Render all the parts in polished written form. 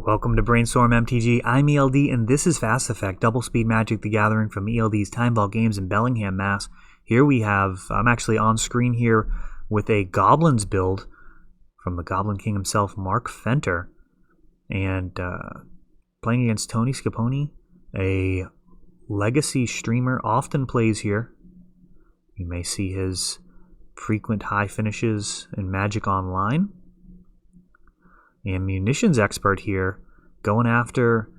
Welcome to Brainstorm MTG. I'm ELD, and this is Fast Effect, Double Speed Magic the Gathering from ELD's Time Vault Games in Bellingham, Mass. Here we have, I'm actually on screen here with a Goblins build from the Goblin King himself, Mark Fenter. And playing against Tony Scapone, a legacy streamer, often plays here. You may see his frequent high finishes in Magic Online. And Munitions Expert here, going after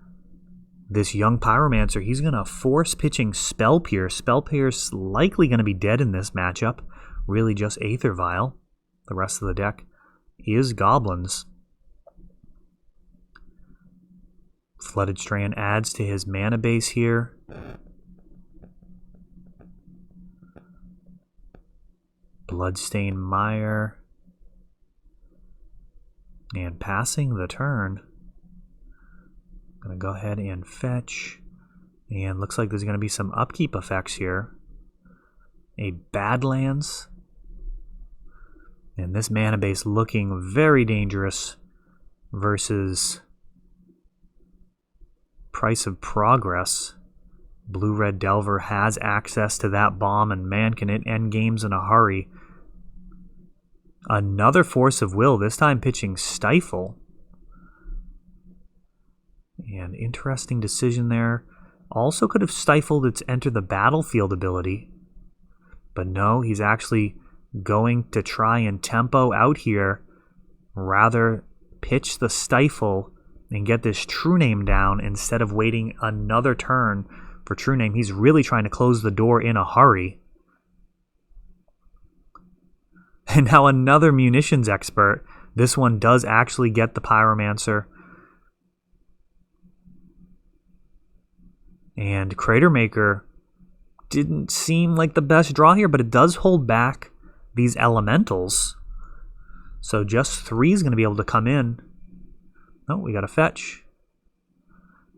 this young Pyromancer. He's going to force pitching Spell Pierce. Spell Pierce likely going to be dead in this matchup. Really just Aether Vial. The rest of the deck is Goblins. Flooded Strand adds to his mana base here. Bloodstained Mire. And passing the turn, I'm going to go ahead and fetch. And looks like there's going to be some upkeep effects here. A Badlands. And this mana base looking very dangerous versus Price of Progress. Blue-Red Delver has access to that bomb, and man, can it end games in a hurry. Another Force of Will, this time pitching Stifle. And interesting decision there. Also could have stifled its Enter the Battlefield ability. But no, he's actually going to try and tempo out here. Rather pitch the Stifle and get this True Name down instead of waiting another turn for True Name. He's really trying to close the door in a hurry. And now another Munitions Expert. This one does actually get the Pyromancer. And Crater Maker didn't seem like the best draw here, but it does hold back these Elementals. So just 3 is going to be able to come in. Oh, we got a fetch.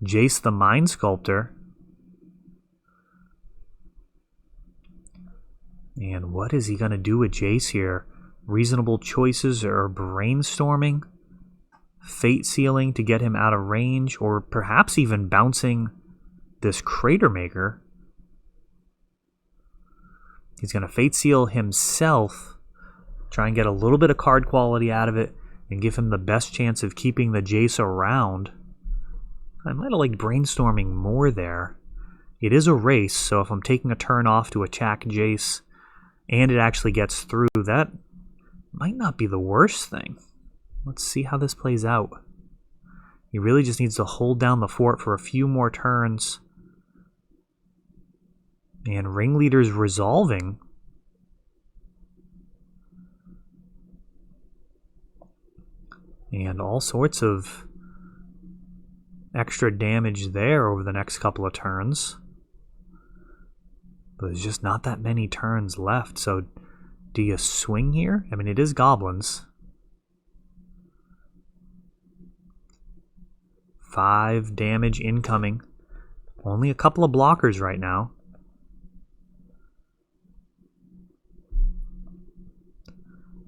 Jace the Mind Sculptor. And what is he going to do with Jace here? Reasonable choices are brainstorming, fate sealing to get him out of range, or perhaps even bouncing this Crater Maker. He's going to fate seal himself, try and get a little bit of card quality out of it, and give him the best chance of keeping the Jace around. I might have liked brainstorming more there. It is a race, so if I'm taking a turn off to attack Jace, and it actually gets through, that might not be the worst thing. Let's see how this plays out. He really just needs to hold down the fort for a few more turns. And Ringleader's resolving. And all sorts of extra damage there over the next couple of turns. But there's just not that many turns left, so do you swing here? I mean, it is Goblins. 5 damage incoming. Only a couple of blockers right now.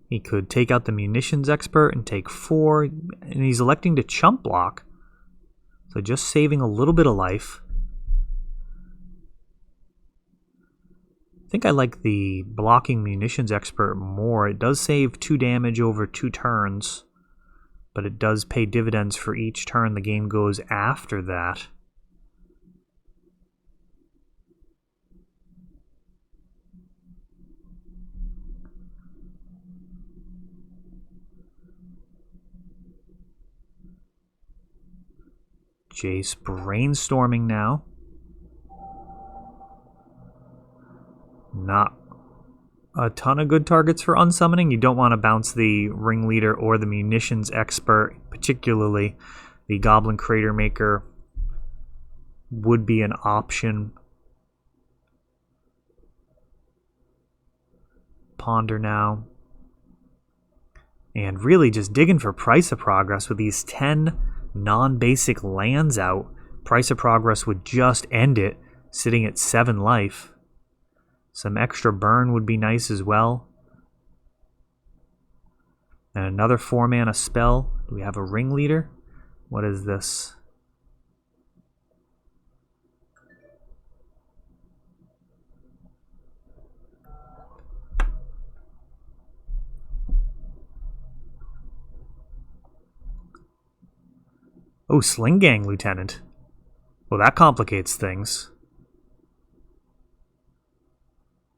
He could take out the Munitions Expert and take 4, and he's electing to chump block. So just saving a little bit of life. I think I like the blocking Munitions Expert more. It does save 2 damage over 2 turns, but it does pay dividends for each turn the game goes after that. Jace brainstorming now. Not a ton of good targets for unsummoning. You don't want to bounce the Ringleader or the Munitions Expert, particularly the Goblin Crater Maker would be an option. Ponder now. And really just digging for Price of Progress with these 10 non-basic lands out. Price of Progress would just end it, sitting at 7 life. Some extra burn would be nice as well. And another 4-mana spell. Do we have a Ringleader? What is this? Oh, Sling Gang Lieutenant. Well, that complicates things.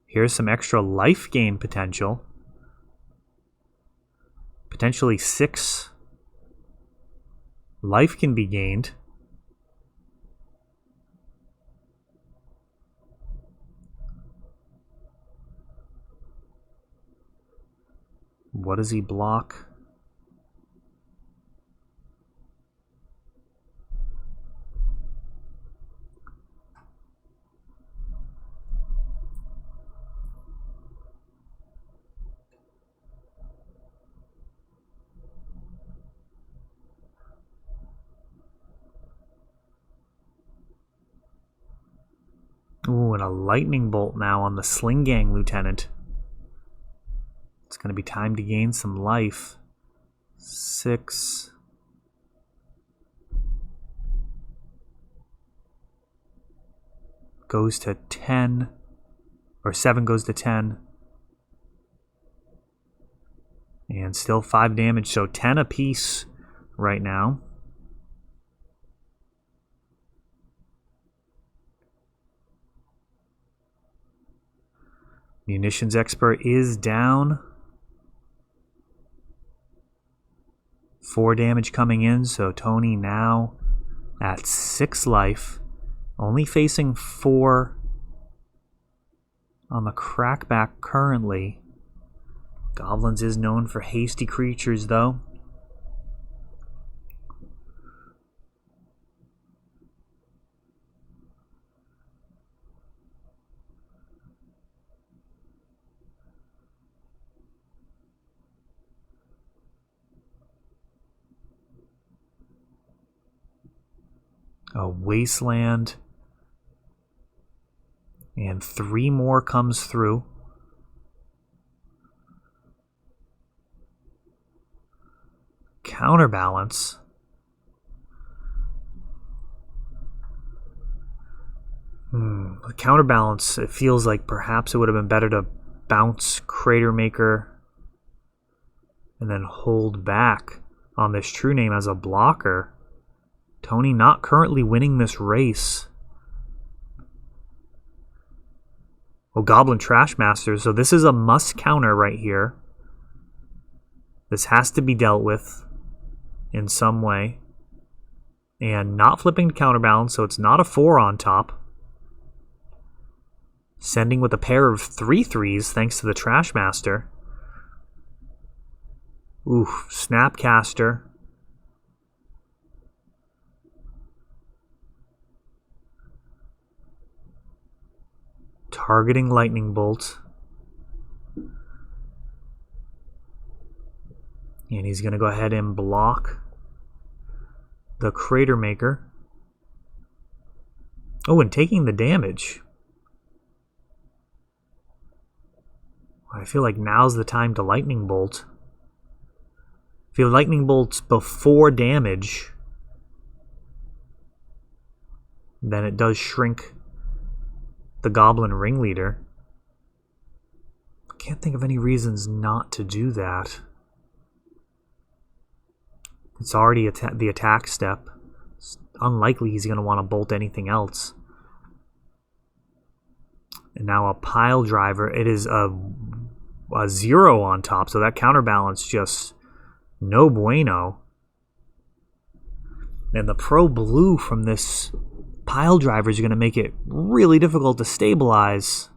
Here's some extra life gain potential. Potentially 6 life can be gained. What does he block? Ooh, and a lightning bolt now on the Sling Gang Lieutenant. It's going to be time to gain some life. 6. Goes to 10. Or 7 goes to 10. And still 5 damage, so 10 apiece right now. Munitions Expert is down. 4 damage coming in, so Tony now at 6 life. Only facing 4 on the crackback currently. Goblins is known for hasty creatures, though. A Wasteland. And 3 more comes through. Counterbalance. The counterbalance, it feels like perhaps it would have been better to bounce Crater Maker and then hold back on this True Name as a blocker. Tony not currently winning this race. Oh, Goblin Trashmaster. So this is a must counter right here. This has to be dealt with in some way. And not flipping to counterbalance, so it's not a 4 on top. Sending with a pair of 3/3s thanks to the Trashmaster. Ooh, Snapcaster. Targeting Lightning Bolt. And he's going to go ahead and block the Crater Maker. Oh, and taking the damage. I feel like now's the time to Lightning Bolt. If you Lightning Bolts before damage, then it does shrink the Goblin Ringleader. Can't think of any reasons not to do that. It's already the attack step. It's unlikely he's going to want to bolt anything else. And now a Pile Driver. It is a 0 on top, so that counterbalance just no bueno. And the Pro Blue from this Pile Driver is going to make it really difficult to stabilize.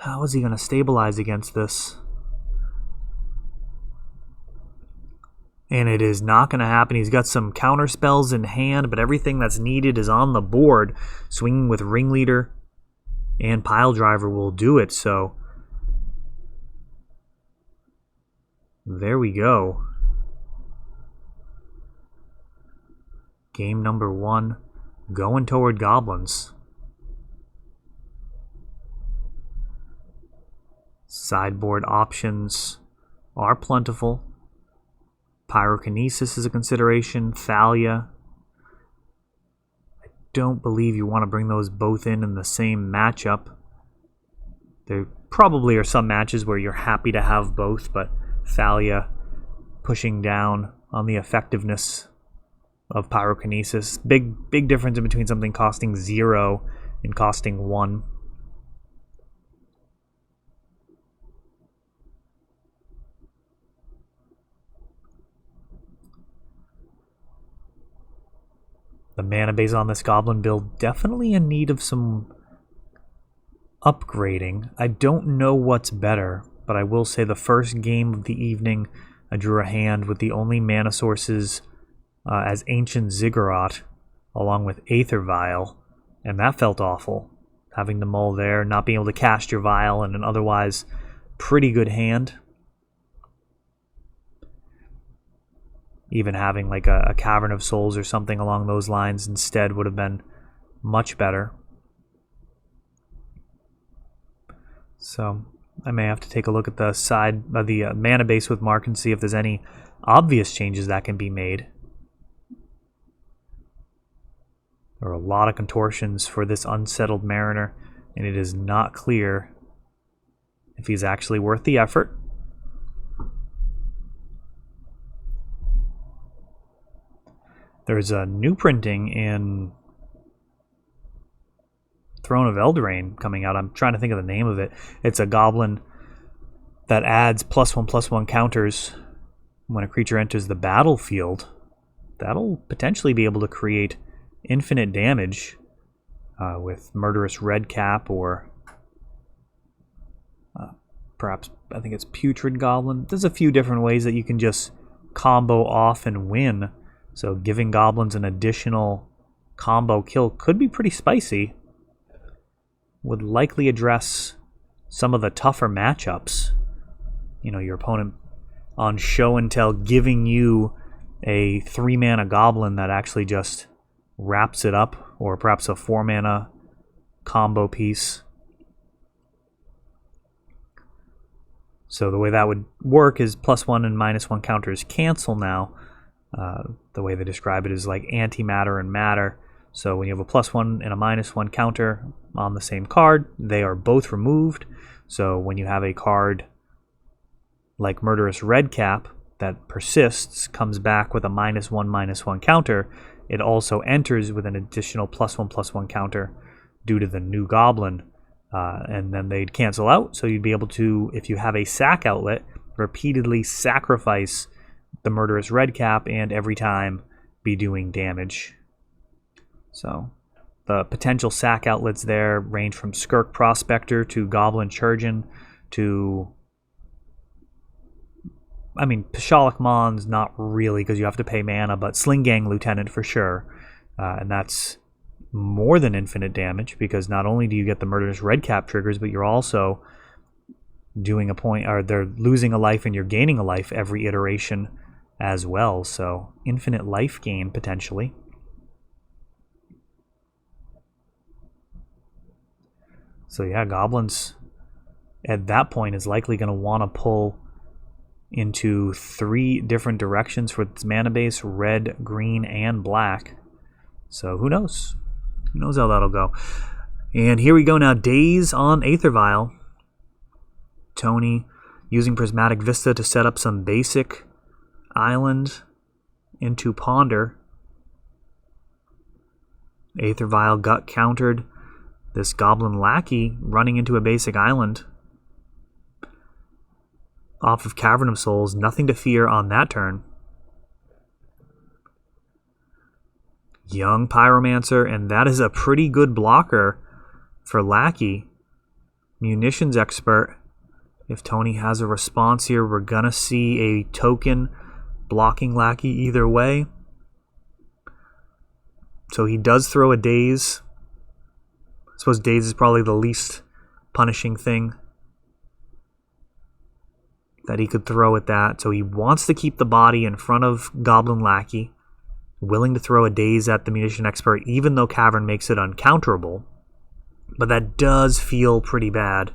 How is he going to stabilize against this? And it is not going to happen. He's got some counter spells in hand, but everything that's needed is on the board. Swinging with Ringleader and Pile Driver will do it. So there we go. Game number 1 going toward Goblins. Sideboard options are plentiful. Pyrokinesis is a consideration. Thalia. I don't believe you want to bring those both in the same matchup. There probably are some matches where you're happy to have both, but Thalia pushing down on the effectiveness of Pyrokinesis. Big difference in between something costing 0 and costing 1. The mana base on this Goblin build definitely in need of some upgrading. I don't know what's better, but I will say the first game of the evening, I drew a hand with the only mana sources as Ancient Ziggurat, along with Aether Vial, and that felt awful. Having the mull there, not being able to cast your Vial in an otherwise pretty good hand. Even having like a Cavern of Souls or something along those lines instead would have been much better. So I may have to take a look at the side of the mana base with Mark and see if there's any obvious changes that can be made. There are a lot of contortions for this Unsettled Mariner, and it is not clear if he's actually worth the effort. There's a new printing in Throne of Eldraine coming out. I'm trying to think of the name of it. It's a goblin that adds +1/+1 counters when a creature enters the battlefield. That'll potentially be able to create infinite damage with Murderous Redcap or perhaps, I think it's Putrid Goblin. There's a few different ways that you can just combo off and win. So giving goblins an additional combo kill could be pretty spicy. Would likely address some of the tougher matchups. You know, your opponent on show and tell giving you a 3-mana goblin that actually just wraps it up, or perhaps a 4-mana combo piece. So the way that would work is +1 and -1 counters cancel now. The way they describe it is like antimatter and matter. So when you have a +1 and a -1 counter on the same card, they are both removed. So when you have a card like Murderous Redcap that persists, comes back with a -1/-1 counter, it also enters with an additional +1/+1 counter due to the new goblin. And then they'd cancel out. So you'd be able to, if you have a sack outlet, repeatedly sacrifice the Murderous Redcap and every time be doing damage. So the potential sack outlets there range from Skirk Prospector to Goblin Churgeon to, I mean, Pashalik Mon's not really because you have to pay mana, but Slingang Lieutenant for sure. And that's more than infinite damage because not only do you get the Murderous Redcap triggers, but you're also doing a point, or they're losing a life and you're gaining a life every iteration as well. So infinite life gain potentially. So yeah, Goblins at that point is likely going to want to pull into 3 different directions for its mana base: red, green, and black. So who knows? Who knows how that'll go? And here we go now. Days on Aether Vial. Tony using Prismatic Vista to set up some basic island into Ponder. Aether Vial got countered. This Goblin Lackey running into a basic island. Off of Cavern of Souls. Nothing to fear on that turn. Young Pyromancer, and that is a pretty good blocker for Lackey. Munitions Expert. If Tony has a response here, we're going to see a token blocking Lackey either way. So he does throw a Daze. I suppose Daze is probably the least punishing thing that he could throw at that. So he wants to keep the body in front of Goblin Lackey. Willing to throw a Daze at the Munition Expert, even though Cavern makes it uncounterable. But that does feel pretty bad.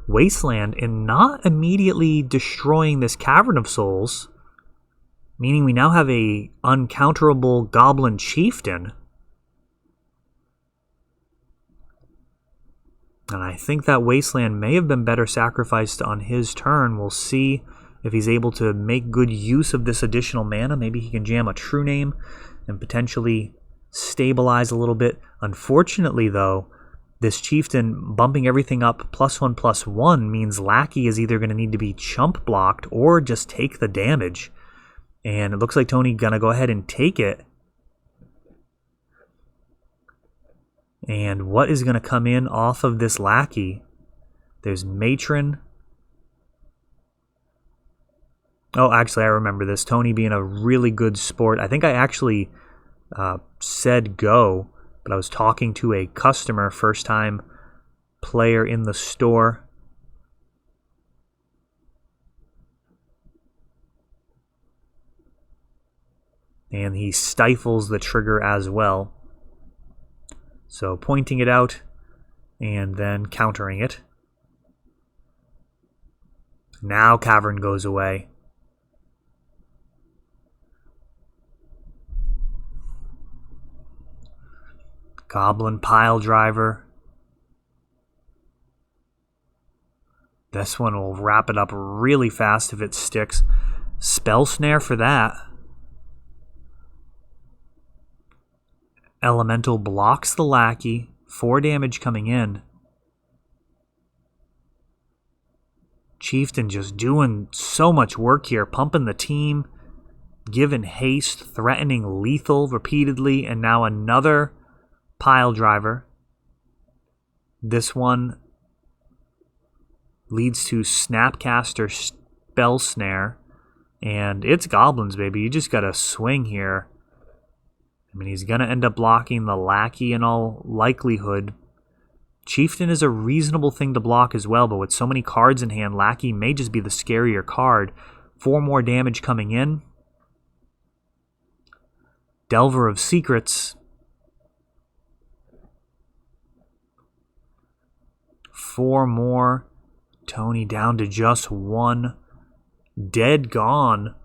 Wasteland, and not immediately destroying this Cavern of Souls. meaning we now have a uncounterable Goblin Chieftain. And I think that Wasteland may have been better sacrificed on his turn. We'll see if he's able to make good use of this additional mana. Maybe he can jam a True Name and potentially stabilize a little bit. Unfortunately, though, this Chieftain bumping everything up +1/+1 means Lackey is either going to need to be chump blocked or just take the damage. And it looks like Tony going to go ahead and take it. And what is going to come in off of this Lackey? There's Matron. Oh, actually, I remember this. Tony being a really good sport. I think I actually said go, but I was talking to a customer, first-time player in the store. And he stifles the trigger as well. So pointing it out and then countering it. Now Cavern goes away. Goblin Pile Driver. This one will wrap it up really fast if it sticks. Spell Snare for that. Elemental blocks the Lackey. 4 damage coming in. Chieftain just doing so much work here. Pumping the team. Giving haste. Threatening lethal repeatedly. And now another Pile Driver. This one leads to Snapcaster Spell Snare. And it's Goblins, baby. You just gotta swing here. I mean, he's going to end up blocking the Lackey in all likelihood. Chieftain is a reasonable thing to block as well, but with so many cards in hand, Lackey may just be the scarier card. 4 more damage coming in. Delver of Secrets. 4 more. Tony down to just 1. Dead gone.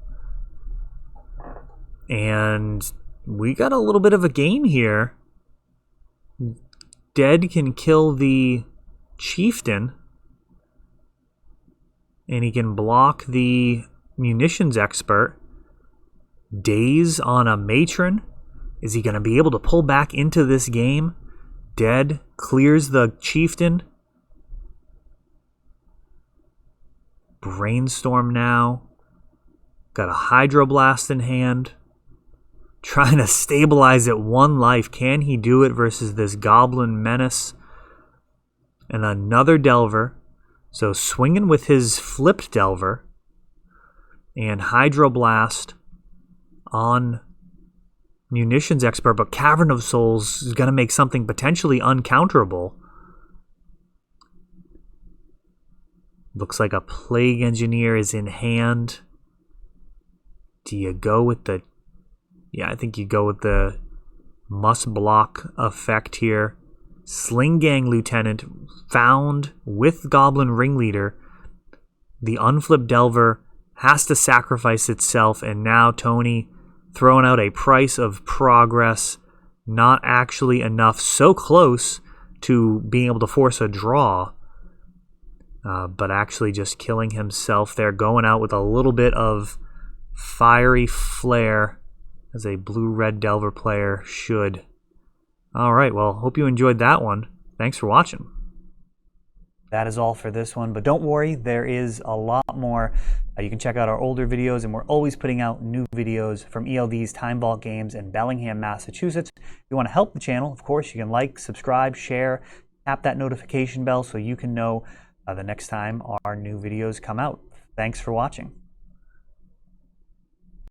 And we got a little bit of a game here. Dead can kill the Chieftain. And he can block the Munitions Expert. Daze on a Matron. Is he going to be able to pull back into this game? Dead clears the Chieftain. Brainstorm now. Got a Hydroblast in hand. Trying to stabilize at 1 life. Can he do it versus this Goblin Menace? And another Delver. So swinging with his flipped Delver. And Hydroblast on Munitions Expert. But Cavern of Souls is going to make something potentially uncounterable. Looks like a Plague Engineer is in hand. Do you go with the... Yeah, I think you go with the must block effect here. Sling Gang Lieutenant found with Goblin Ringleader. The unflipped Delver has to sacrifice itself, and now Tony throwing out a price of progress. Not actually enough. So close to being able to force a draw. But actually just killing himself there. Going out with a little bit of fiery flare. As a blue-red Delver player should. Alright, well, hope you enjoyed that one. Thanks for watching. That is all for this one, but don't worry, there is a lot more. You can check out our older videos, and we're always putting out new videos from ELD's Time Vault Games in Bellingham, Massachusetts. If you want to help the channel, of course, you can like, subscribe, share, tap that notification bell so you can know the next time our new videos come out. Thanks for watching.